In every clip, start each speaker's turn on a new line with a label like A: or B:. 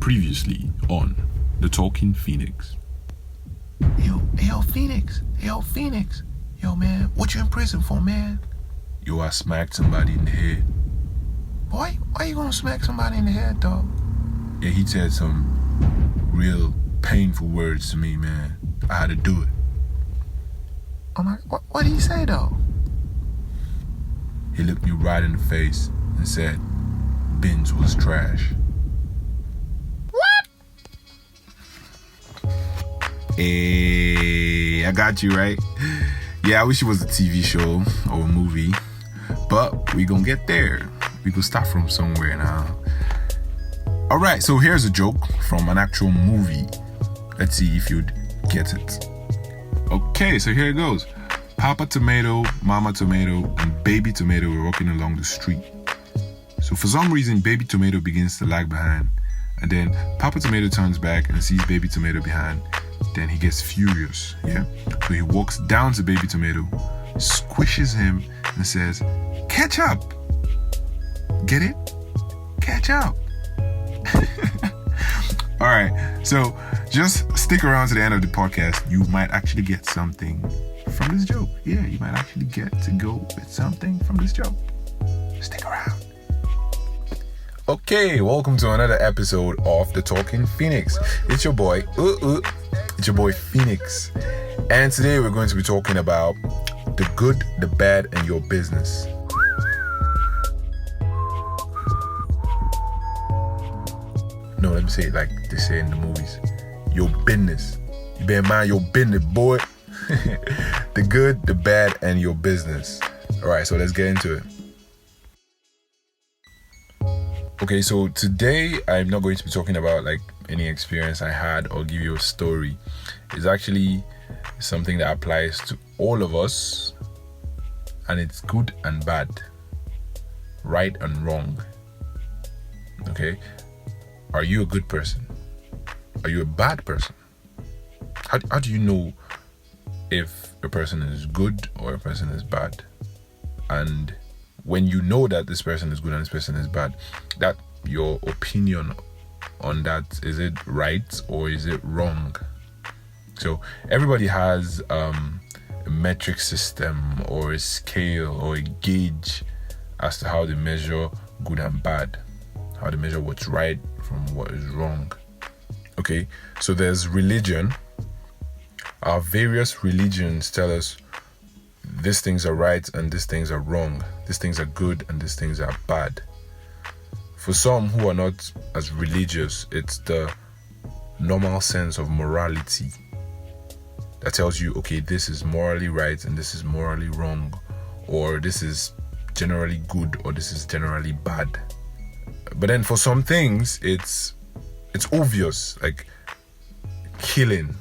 A: Previously on The Talking Phoenix.
B: Yo, Phoenix. Yo, man, what you in prison for, man?
A: Yo, I smacked somebody in the head.
B: Boy, why you gonna smack somebody in the head, dog?
A: Yeah, he said some real painful words to me, man. I had to do it.
B: Oh my, what did he say, though?
A: He looked me right in the face and said, Benz was trash.
B: What?
A: Hey, I got you, right? Yeah, I wish it was a TV show or a movie, but we gonna get there. We gonna start from somewhere now. Alright, so here's a joke from an actual movie. Let's see if you'd get it. Okay, so here it goes. Papa Tomato, Mama Tomato, and Baby Tomato were walking along the street. So for some reason, Baby Tomato begins to lag behind. And then Papa Tomato turns back and sees Baby Tomato behind. Then he gets furious, yeah? So he walks down to Baby Tomato, squishes him, and says, "Catch up!" Get it? Catch up. Alright, so just stick around to the end of the podcast. You might actually get something from this joke. Yeah, you might actually get to go with something from this joke. Stick around. Okay, welcome to another episode of The Talking Phoenix. It's your boy, it's your boy Phoenix. And today we're going to be talking about the good, the bad, and your business. No, let me say it like they say in the movies. Your business. You better mind your business, boy. The good, the bad, and your business. Alright, so let's get into it. Okay, so today I'm not going to be talking about like any experience I had or give you a story. It's actually something that applies to all of us, and it's good and bad, right and wrong. Okay, are you a good person? Are you a bad person? How do you know if a person is good or a person is bad? And when you know that this person is good and this person is bad, that your opinion on that, is it right or is it wrong? So everybody has a metric system or a scale or a gauge as to how they measure good and bad, how they measure what's right from what is wrong. Okay, so there's religion. Our various religions tell us these things are right and these things are wrong. These things are good and these things are bad. For some who are not as religious, it's the normal sense of morality that tells you, okay, this is morally right and this is morally wrong, or this is generally good or this is generally bad. But then for some things, it's obvious, like killing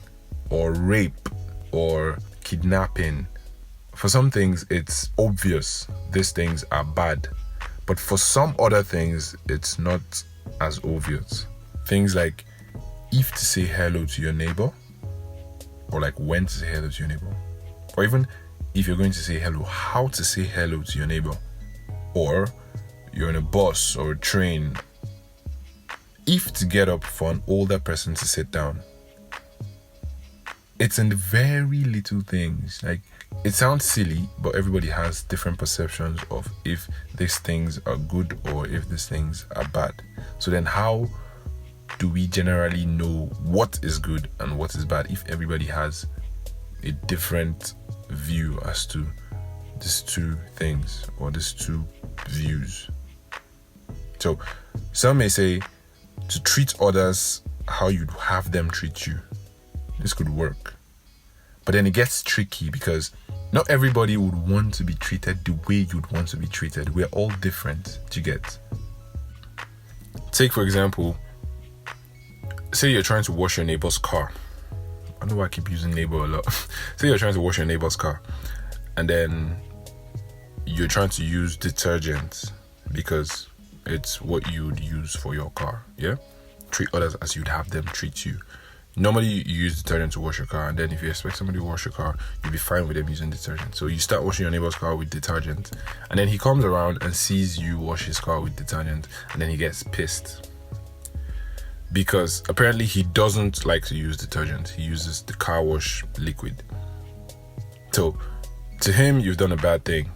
A: or rape or kidnapping. For some things, it's obvious these things are bad. But for some other things, it's not as obvious. Things like if to say hello to your neighbor, or like when to say hello to your neighbor, or even if you're going to say hello, how to say hello to your neighbor, or you're in a bus or a train, if to get up for an older person to sit down. It's in the very little things. Like, it sounds silly, but everybody has different perceptions of if these things are good or if these things are bad. So then how do we generally know what is good and what is bad if everybody has a different view as to these two things or these two views? So some may say to treat others how you'd have them treat you. This could work. But then it gets tricky because not everybody would want to be treated the way you'd want to be treated. We're all different, do you get? Take, for example, say you're trying to wash your neighbor's car. I know why I keep using neighbor a lot. Say you're trying to wash your neighbor's car, and then you're trying to use detergent because it's what you would use for your car, yeah? Treat others as you'd have them treat you. Normally you use detergent to wash your car, and then if you expect somebody to wash your car, you'll be fine with them using detergent. So you start washing your neighbor's car with detergent, and then he comes around and sees you wash his car with detergent, and then he gets pissed. because apparently he doesn't like to use detergent. He uses the car wash liquid. So to him, you've done a bad thing.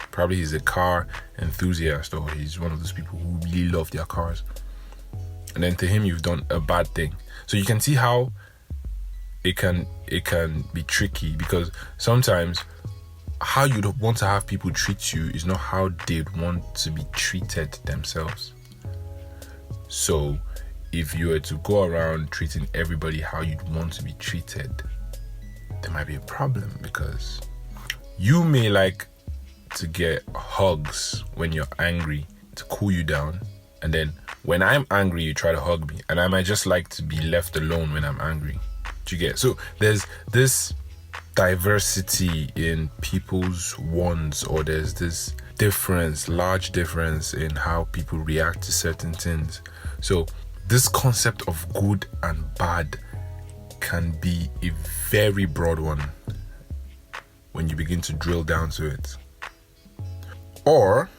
A: Probably he's a car enthusiast, or he's one of those people who really love their cars. And then to him, you've done a bad thing. So you can see how it can be tricky, because sometimes how you'd want to have people treat you is not how they'd want to be treated themselves. So if you were to go around treating everybody how you'd want to be treated, there might be a problem, because you may like to get hugs when you're angry to cool you down, and then when I'm angry you try to hug me, and I might just like to be left alone when I'm angry. Do you get? So there's this diversity in people's wants, or there's this large difference in how people react to certain things. So this concept of good and bad can be a very broad one when you begin to drill down to it. Or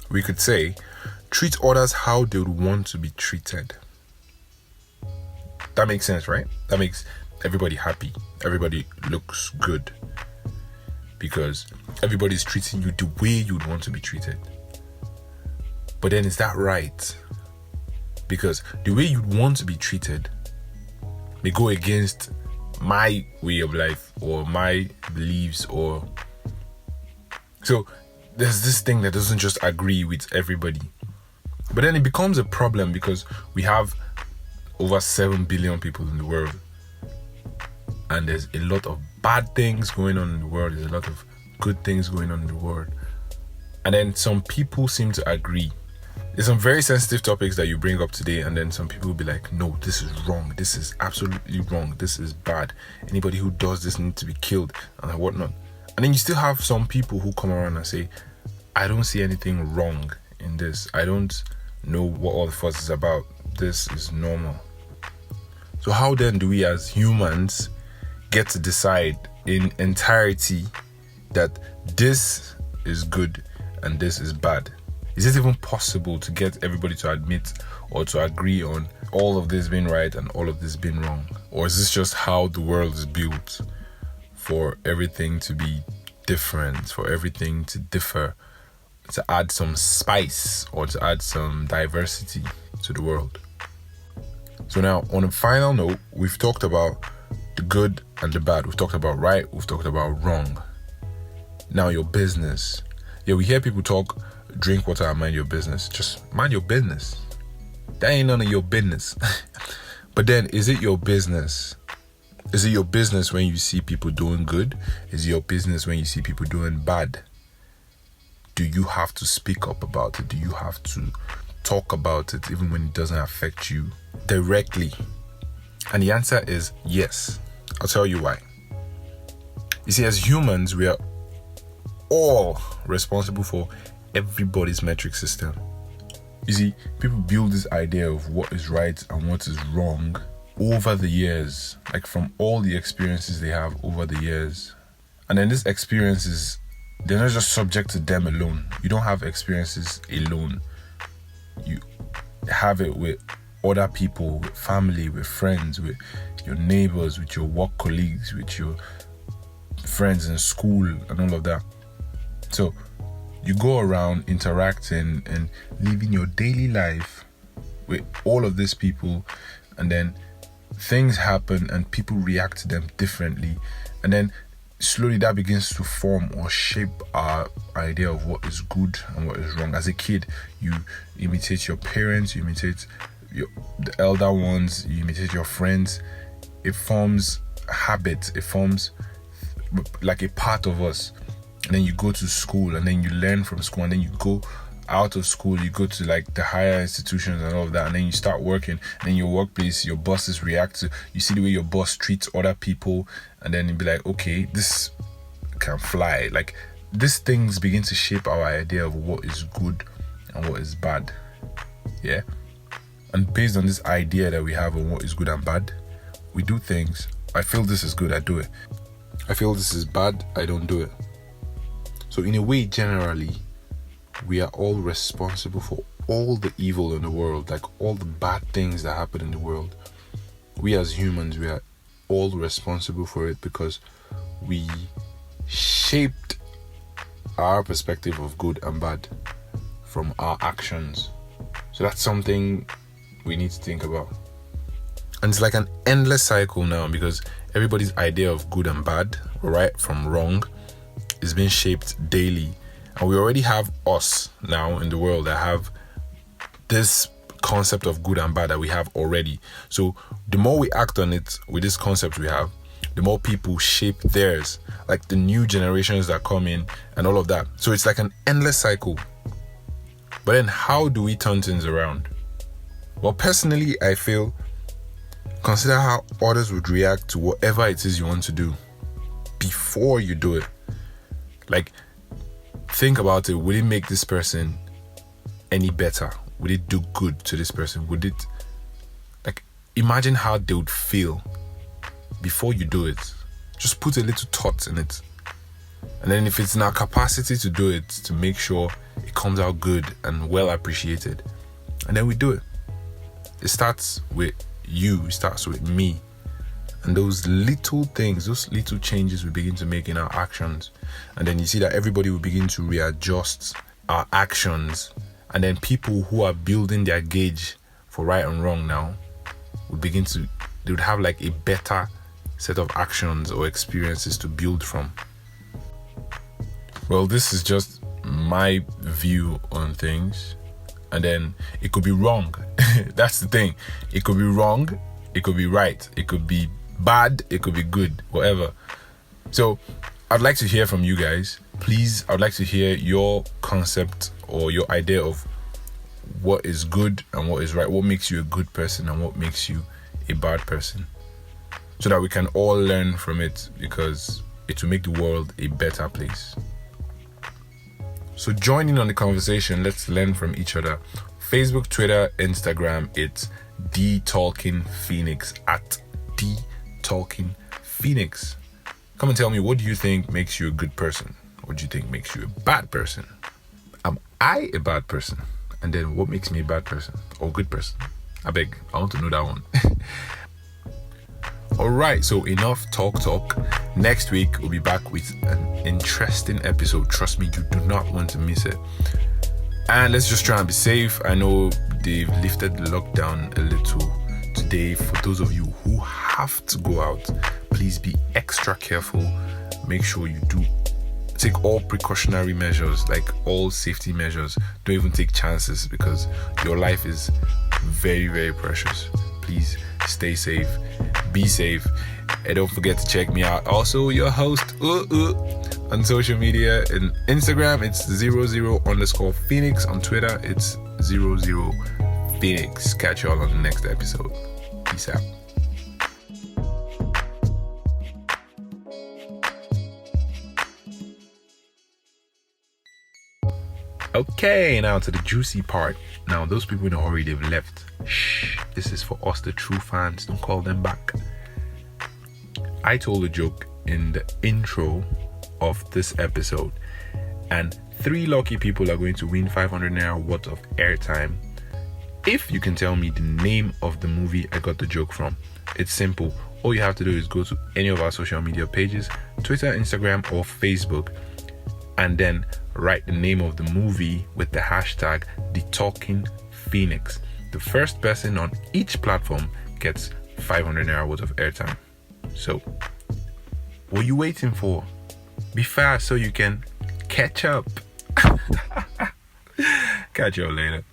A: we could say, treat others how they would want to be treated. That makes sense, right? That makes everybody happy. Everybody looks good, because everybody's treating you the way you'd want to be treated. But then, is that right? Because the way you'd want to be treated may go against my way of life or my beliefs, or so there's this thing that doesn't just agree with everybody. But then it becomes a problem, because we have over 7 billion people in the world, and there's a lot of bad things going on in the world, there's a lot of good things going on in the world, and then some people seem to agree. There's some very sensitive topics that you bring up today, and then some people will be like, no, this is wrong, this is absolutely wrong, this is bad, anybody who does this needs to be killed, and whatnot. And then you still have some people who come around and say, I don't see anything wrong in this, I don't know what all the fuss is about, this is normal. So how then do we as humans get to decide in entirety that this is good and this is bad? Is it even possible to get everybody to admit or to agree on all of this being right and all of this being wrong? Or is this just how the world is built, for everything to be different, for everything to differ, to add some spice or to add some diversity to the world? So now, on a final note, we've talked about the good and the bad. We've talked about right, we've talked about wrong. Now your business. Yeah, we hear people talk, drink water and mind your business. Just mind your business. That ain't none of your business. But then, is it your business? Is it your business when you see people doing good? Is it your business when you see people doing bad? Do you have to speak up about it? Do you have to talk about it even when it doesn't affect you directly? And the answer is yes. I'll tell you why. You see, as humans, we are all responsible for everybody's metric system. You see, people build this idea of what is right and what is wrong over the years, like from all the experiences they have over the years. And then these experiences, they're not just subject to them alone. You don't have experiences alone. You have it with other people, with family, with friends, with your neighbors, with your work colleagues, with your friends in school and all of that. So you go around interacting and living your daily life with all of these people, and then things happen and people react to them differently, and then slowly that begins to form or shape our idea of what is good and what is wrong. As a kid, you imitate your parents, you imitate the elder ones, you imitate your friends. It forms habits, it forms like a part of us. And then you go to school, and then you learn from school, and then you go out of school, you go to like the higher institutions and all of that, and then you start working, and then your workplace, your bosses react to, you see the way your boss treats other people, and then you'd be like, okay, this can fly. Like, these things begin to shape our idea of what is good and what is bad. Yeah. And based on this idea that we have on what is good and bad, we do things. I feel this is good, I do it. I feel this is bad, I don't do it. So in a way, generally, we are all responsible for all the evil in the world, like all the bad things that happen in the world, we as humans, we are all responsible for it because we shaped our perspective of good and bad from our actions. So that's something we need to think about. And it's like an endless cycle now because everybody's idea of good and bad, right from wrong, is being shaped daily. And we already have us now in the world that have this concept of good and bad that we have already. So the more we act on it with this concept we have, the more people shape theirs, like the new generations that come in and all of that. So it's like an endless cycle. But then how do we turn things around? Well, personally, I feel consider how others would react to whatever it is you want to do before you do it. Like, think about it. Would it make this person any better? Would it do good to this person? Would it, like, imagine how they would feel before you do it. Just put a little thought in it. And then if it's in our capacity to do it, to make sure it comes out good and well appreciated, and then we do it. It starts with you, it starts with me. And those little things, those little changes we begin to make in our actions. And then you see that everybody will begin to readjust our actions. And then people who are building their gauge for right and wrong now would begin to, they would have like a better set of actions or experiences to build from. Well, this is just my view on things. And then it could be wrong. That's the thing. It could be wrong. It could be right. It could be bad. It could be good. Whatever. So I'd like to hear from you guys. Please, I'd like to hear your concept or your idea of what is good and what is right. What makes you a good person and what makes you a bad person. So that we can all learn from it, because it will make the world a better place. So join in on the conversation. Let's learn from each other. Facebook, Twitter, Instagram, it's DTalkingPhoenix, at DTalkingPhoenix. Come and tell me, what do you think makes you a good person? What do you think makes you a bad person? Am I a bad person? And then what makes me a bad person or good person? I beg, I want to know that one. Alright, so enough talk. Next week we'll be back with an interesting episode. Trust me, you do not want to miss it. And let's just try and be safe. I know they've lifted the lockdown a little today. For those of you who have to go out, please be extra careful. Make sure you do take all precautionary measures, like all safety measures. Don't even take chances, because your life is very, very precious. Please stay safe, be safe, and don't forget to check me out. Also, your host on social media. In Instagram, it's 00_Phoenix. On Twitter, it's 00Phoenix. Catch you all on the next episode. Peace out. Okay, now to the juicy part. Now, those people in a hurry, they've left. Shh, this is for us, the true fans. Don't call them back. I told a joke in the intro of this episode, and 3 lucky people are going to win 500 naira worth of airtime if you can tell me the name of the movie I got the joke from. It's simple. All you have to do is go to any of our social media pages, Twitter, Instagram, or Facebook, and then write the name of the movie with the hashtag TheTalkingPhoenix. The first person on each platform gets 500 naira worth of airtime. So, what are you waiting for? Be fast so you can catch up. Catch you all later.